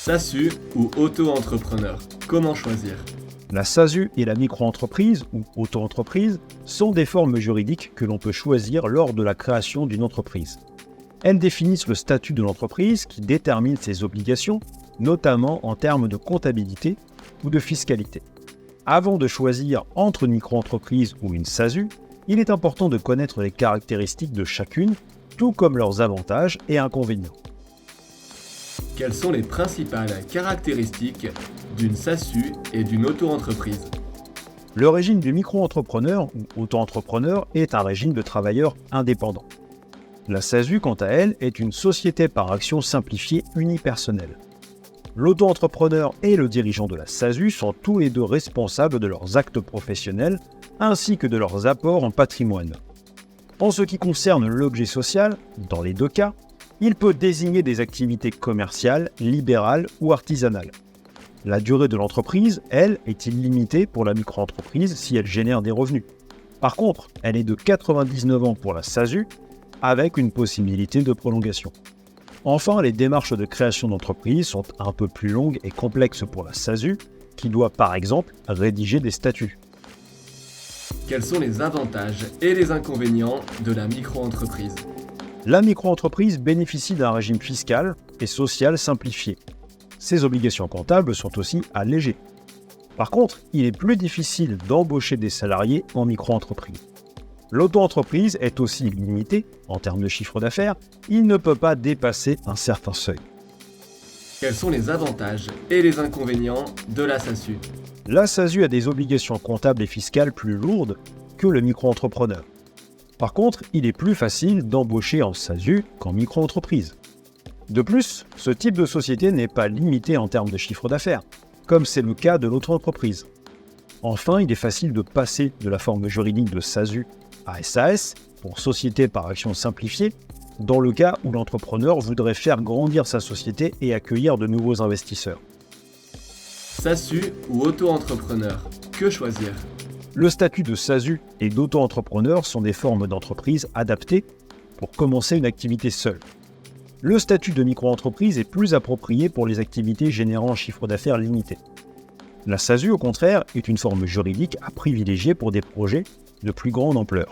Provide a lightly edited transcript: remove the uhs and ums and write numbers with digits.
SASU ou auto-entrepreneur, comment choisir? La SASU et la micro-entreprise ou auto-entreprise sont des formes juridiques que l'on peut choisir lors de la création d'une entreprise. Elles définissent le statut de l'entreprise qui détermine ses obligations, notamment en termes de comptabilité ou de fiscalité. Avant de choisir entre une micro-entreprise ou une SASU, il est important de connaître les caractéristiques de chacune, tout comme leurs avantages et inconvénients. Quelles sont les principales caractéristiques d'une SASU et d'une auto-entreprise? Le régime du micro-entrepreneur ou auto-entrepreneur est un régime de travailleurs indépendants. La SASU, quant à elle, est une société par action simplifiée unipersonnelle. L'auto-entrepreneur et le dirigeant de la SASU sont tous les deux responsables de leurs actes professionnels ainsi que de leurs apports en patrimoine. En ce qui concerne l'objet social, dans les deux cas, il peut désigner des activités commerciales, libérales ou artisanales. La durée de l'entreprise, elle, est illimitée pour la micro-entreprise si elle génère des revenus. Par contre, elle est de 99 ans pour la SASU, avec une possibilité de prolongation. Enfin, les démarches de création d'entreprise sont un peu plus longues et complexes pour la SASU, qui doit par exemple rédiger des statuts. Quels sont les avantages et les inconvénients de la micro-entreprise? La micro-entreprise bénéficie d'un régime fiscal et social simplifié. Ses obligations comptables sont aussi allégées. Par contre, il est plus difficile d'embaucher des salariés en micro-entreprise. L'auto-entreprise est aussi limitée en termes de chiffre d'affaires, il ne peut pas dépasser un certain seuil. Quels sont les avantages et les inconvénients de la SASU? La SASU a des obligations comptables et fiscales plus lourdes que le micro-entrepreneur. Par contre, il est plus facile d'embaucher en SASU qu'en micro-entreprise. De plus, ce type de société n'est pas limité en termes de chiffre d'affaires, comme c'est le cas de l'auto-entreprise. Enfin, il est facile de passer de la forme juridique de SASU à SAS, pour société par action simplifiée, dans le cas où l'entrepreneur voudrait faire grandir sa société et accueillir de nouveaux investisseurs. SASU ou auto-entrepreneur, que choisir? Le statut de SASU et d'auto-entrepreneur sont des formes d'entreprise adaptées pour commencer une activité seule. Le statut de micro-entreprise est plus approprié pour les activités générant un chiffre d'affaires limité. La SASU, au contraire, est une forme juridique à privilégier pour des projets de plus grande ampleur.